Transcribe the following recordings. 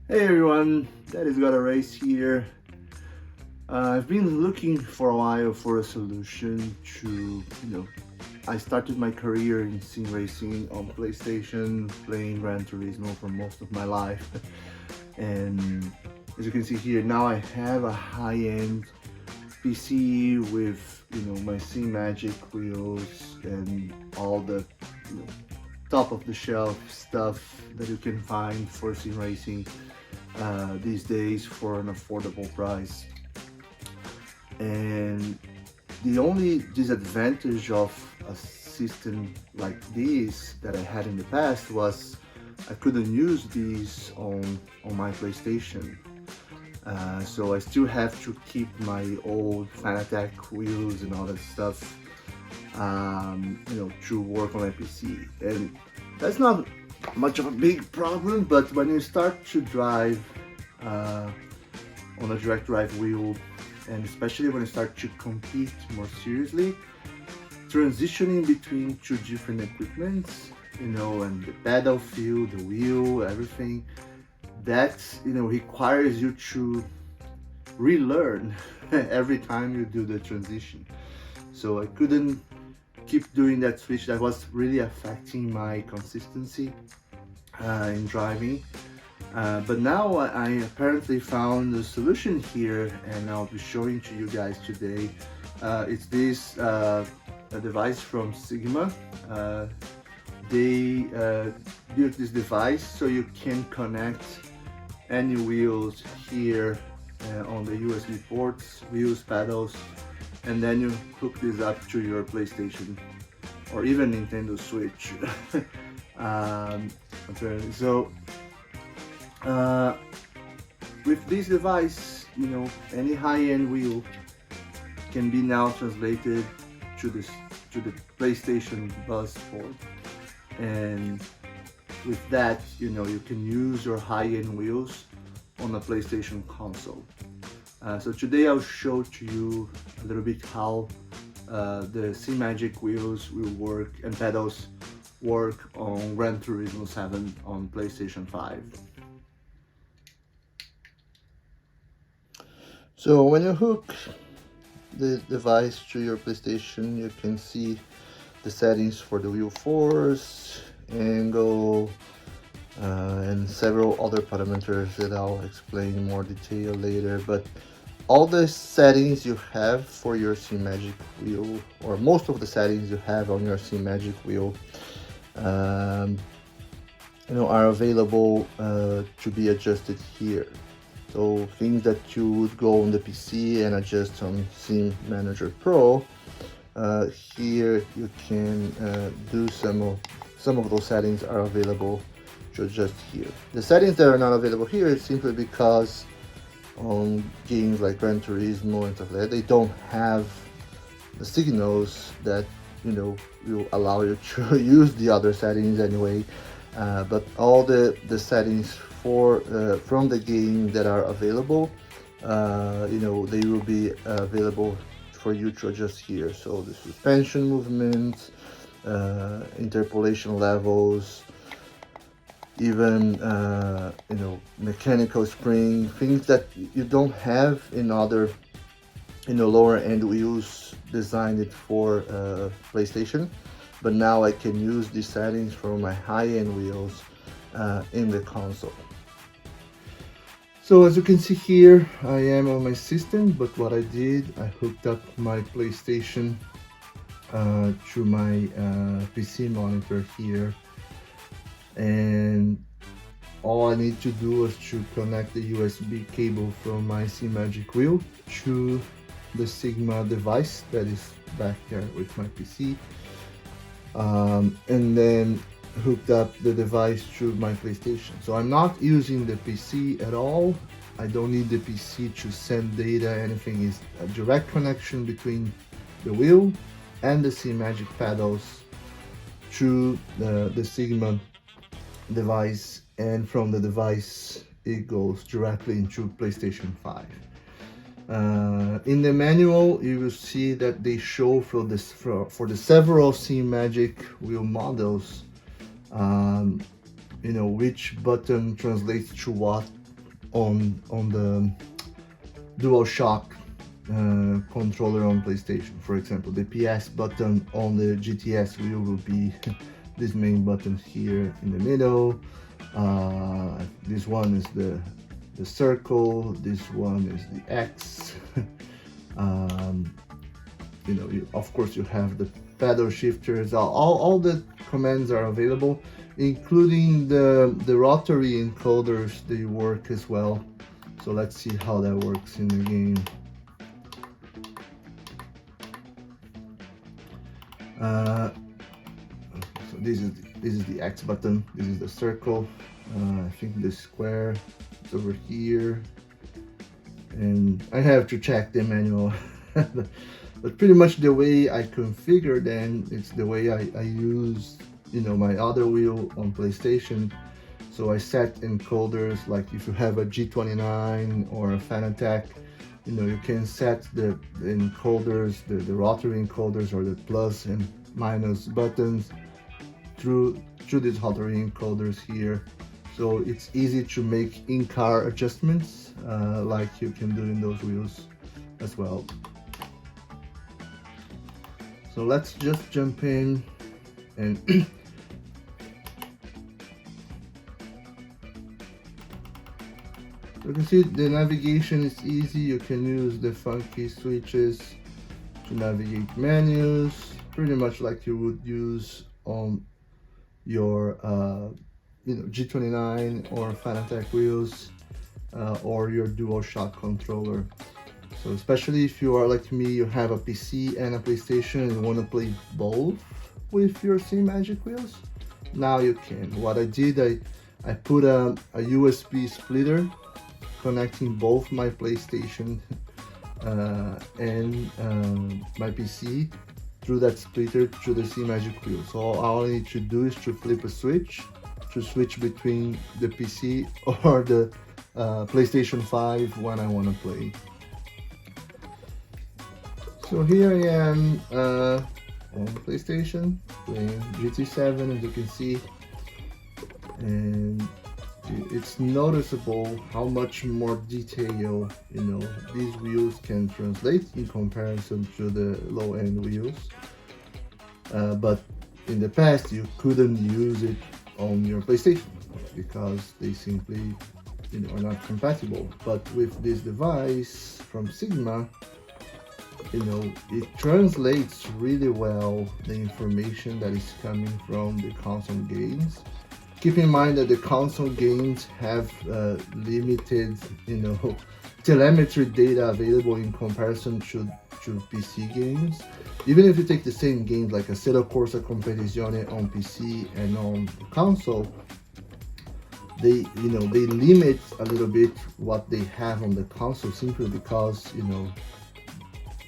Hey everyone, that is Got a Race here. I've been looking for a while for a solution to, I started my career in sim racing on PlayStation, playing Gran Turismo for most of my life. And as you can see here, now I have a high-end PC with, my Simagic wheels and all the, top of the shelf stuff that you can find for sim racing these days for an affordable price. And the only disadvantage of a system like this that I had in the past was I couldn't use these on my PlayStation. So I still have to keep my old Fanatec wheels and all that stuff, to work on my PC. And that's not much of a big problem, but when you start to drive uh, on a direct drive wheel, and especially when you start to compete more seriously, transitioning between two different equipments, and the pedal feel, the wheel, everything, that requires you to relearn every time you do the transition. So I couldn't keep doing that switch. That was really affecting my consistency in driving. But now I apparently found a solution here, and I'll be showing to you guys today. It's this a device from Sigma. They built this device so you can connect any wheels here on the USB ports, wheels, pedals, and then you hook this up to your PlayStation or even Nintendo Switch. Apparently. So with this device, any high-end wheel can be now translated to the PlayStation bus port, and with that, you can use your high-end wheels on a PlayStation console. So today I'll show to you a little bit how the Simagic wheels will work and pedals work on Gran Turismo 7 on PlayStation 5. So when you hook the device to your PlayStation, you can see the settings for the wheel force, angle, and several other parameters that I'll explain in more detail later. But all the settings you have for your Simagic wheel, or most of the settings you have on your Simagic wheel, are available to be adjusted here. So things that you would go on the PC and adjust on Sim Manager Pro, here you can do some of those settings are available to adjust here. The settings that are not available here is simply because on games like Gran Turismo and stuff like that, they don't have the signals that will allow you to use the other settings anyway. But all the settings for from the game that are available, they will be available for you to adjust here. So the suspension movements, interpolation levels, even mechanical spring, things that you don't have in other lower end wheels designed for PlayStation. But now I can use these settings for my high-end wheels in the console. So as you can see here, I am on my system, but what I did, I hooked up my PlayStation to my PC monitor here, and all I need to do is to connect the USB cable from my Simagic wheel to the Sigma device that is back there with my PC, and then hooked up the device to my PlayStation. So I'm not using the PC at all. I don't need the PC to send data, anything. Is a direct connection between the wheel and the Simagic pedals to the Sigma device, and from the device it goes directly into PlayStation 5. In the manual, you will see that they show for the several Simagic wheel models, which button translates to what on the DualShock controller on PlayStation. For example, the PS button on the GTS wheel will be this main button here in the middle. This one is the circle, this one is the X. You know, of course you have the pedal shifters. All the commands are available, including the rotary encoders. They work as well. So let's see how that works in the game. So this is the X button. This is the circle. I think the square is over here, and I have to check the manual. But pretty much the way I configure them, it's the way I use, you know, my other wheel on PlayStation. So I set encoders, like if you have a G29 or a Fanatec, you know, you can set the encoders, the rotary encoders or the plus and minus buttons through these rotary encoders here. So it's easy to make in-car adjustments like you can do in those wheels as well. So let's just jump in and you can see the navigation is easy. You can use the funky switches to navigate menus, pretty much like you would use on your you know, G29 or Fanatec wheels or your DualShock controller. So especially if you are like me, you have a PC and a PlayStation and you want to play both with your Simagic wheels, now you can. What I did, I put a USB splitter connecting both my PlayStation and my PC through that splitter to the Simagic wheel. So all I need to do is to flip a switch to switch between the PC or the PlayStation 5 when I want to play. So here I am on PlayStation playing GT7, as you can see, and it's noticeable how much more detail, you know, these wheels can translate in comparison to the low-end wheels. But in the past you couldn't use it on your PlayStation because they simply, you know, are not compatible. But with this device from Sigma, you know, it translates really well the information that is coming from the console games. Keep in mind that the console games have limited, you know, telemetry data available in comparison to PC games. Even if you take the same games like Assetto Corsa Competizione on PC and on console, they, you know, they limit a little bit what they have on the console simply because, you know,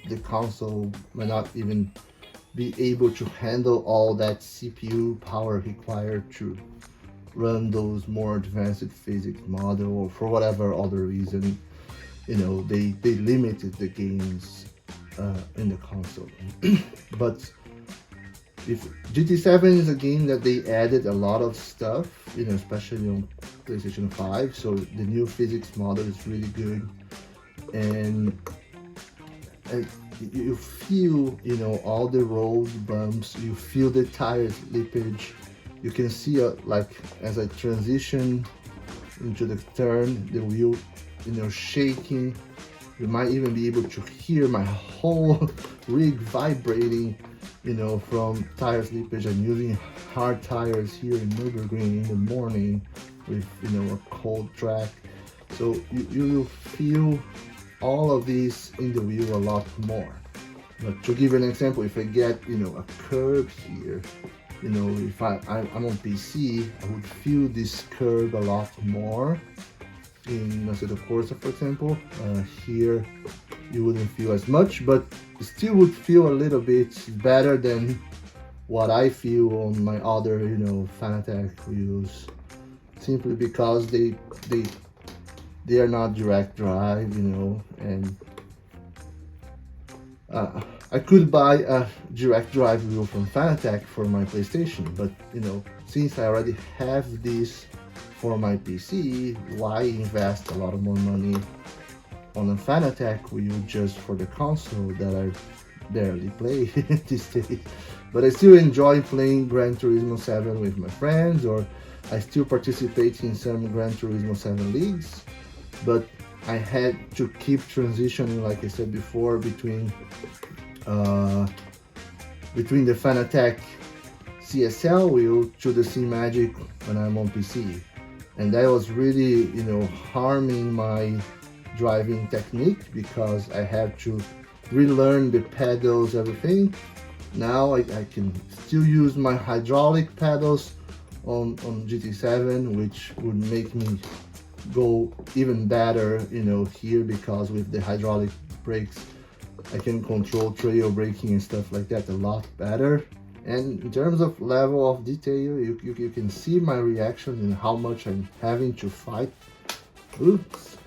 the console might not even be able to handle all that CPU power required to run those more advanced physics model, or for whatever other reason, you know, they limited the games in the console. But if GT7 is a game that they added a lot of stuff, you know, especially on PlayStation 5, so the new physics model is really good, and you feel, you know, all the road bumps, you feel the tire slippage. You can see like as I transition into the turn, the wheel, you know, shaking. You might even be able to hear my whole rig vibrating, you know, from tire slippage. I'm using hard tires here in Nürburgring in the morning with, you know, a cold track. So you will feel all of these in the wheel a lot more. But to give an example, if I get, you know, a curb here, you know, if I'm on PC, I would feel this curb a lot more. In Assetto Corsa, for example, here you wouldn't feel as much, but still would feel a little bit better than what I feel on my other, you know, Fanatec wheels, simply because they are not direct drive, you know, and I could buy a direct drive wheel from Fanatec for my PlayStation, but, you know, since I already have this for my PC, why invest a lot of more money on a Fanatec wheel just for the console that I barely play these days? But I still enjoy playing Gran Turismo 7 with my friends, or I still participate in some Gran Turismo 7 leagues. But I had to keep transitioning, like I said before, between the Fanatec CSL wheel to the Simagic when I'm on PC, and that was really, you know, harming my driving technique because I had to relearn the pedals, everything. Now I can still use my hydraulic pedals on GT7, which would make me go even better, you know, here, because with the hydraulic brakes I can control trail braking and stuff like that a lot better. And in terms of level of detail, you can see my reaction and how much I'm having to fight. Oops,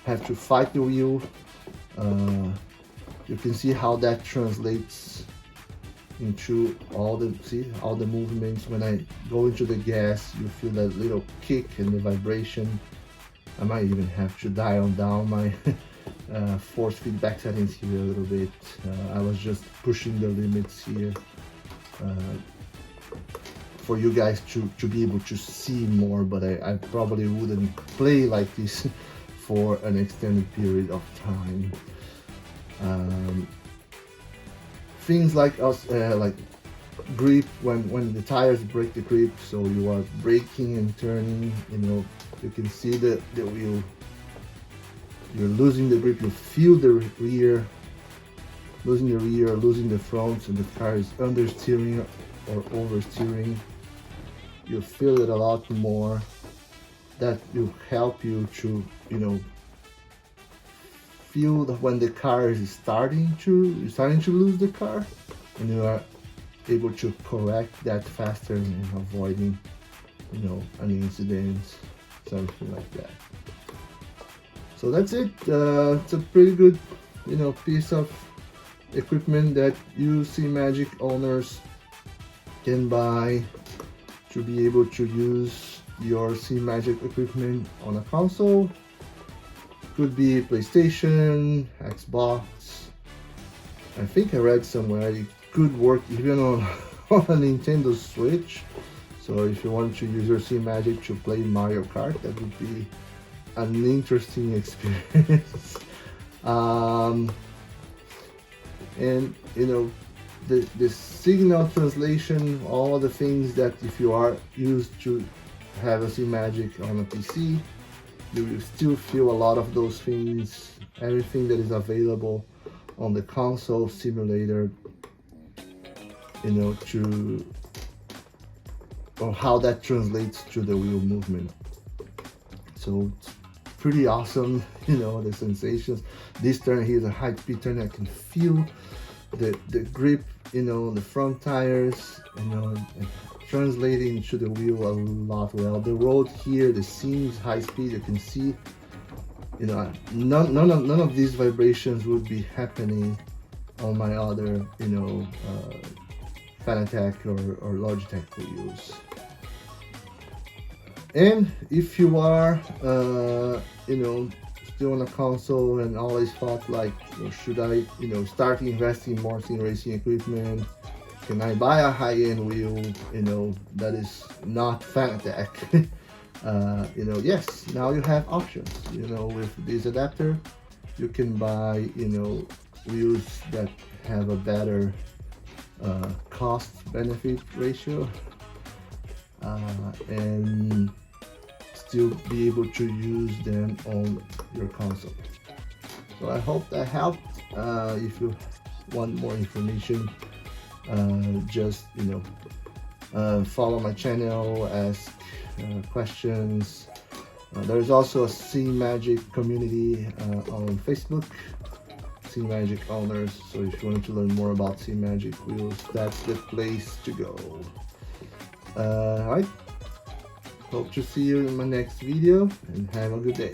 have to fight the wheel. You can see how that translates into all the movements. When I go into the gas, you feel that little kick and the vibration. I might even have to dial down my force feedback settings here a little bit. I was just pushing the limits here for you guys to be able to see more, but I probably wouldn't play like this for an extended period of time. Things like grip, when the tires break the grip, so you are braking and turning, you know, you can see the wheel, you're losing the grip, you feel the rear, losing the rear, losing the front, and the car is understeering or oversteering. You feel it a lot more. That will help you to, you know, feel that when the car is starting to lose the car, and you are able to correct that faster and avoiding, you know, an incident, something like that. So that's it. It's a pretty good, you know, piece of equipment that you Simagic owners can buy to be able to use your Simagic equipment on a console. Could be PlayStation, Xbox. I think I read somewhere it could work even on a Nintendo Switch. So if you want to use your Simagic to play Mario Kart, that would be an interesting experience. And you know, the signal translation, all the things that if you are used to have a Simagic on a PC, you will still feel a lot of those things, everything that is available on the console simulator, you know, or how that translates to the wheel movement. So it's pretty awesome, you know, the sensations. This turn here is a high speed turn. I can feel the grip, you know, on the front tires, you know, translating to the wheel a lot well. The road here, the seams, high speed, you can see, you know, none of these vibrations would be happening on my other, you know, Fanatec or Logitech wheels. And if you are, you know, still on a console and always thought like, you know, should I, you know, start investing more in racing equipment? Can I buy a high-end wheel, you know, that is not Fanatec? You know, yes, now you have options. You know, with this adapter, you can buy, you know, wheels that have a better cost-benefit ratio, and still be able to use them on your console. So I hope that helped. If you want more information, just, you know, follow my channel, ask questions. There's also a Simagic community on Facebook, Simagic owners. So if you want to learn more about Simagic wheels, that's the place to go. Alright, hope to see you in my next video, and have a good day.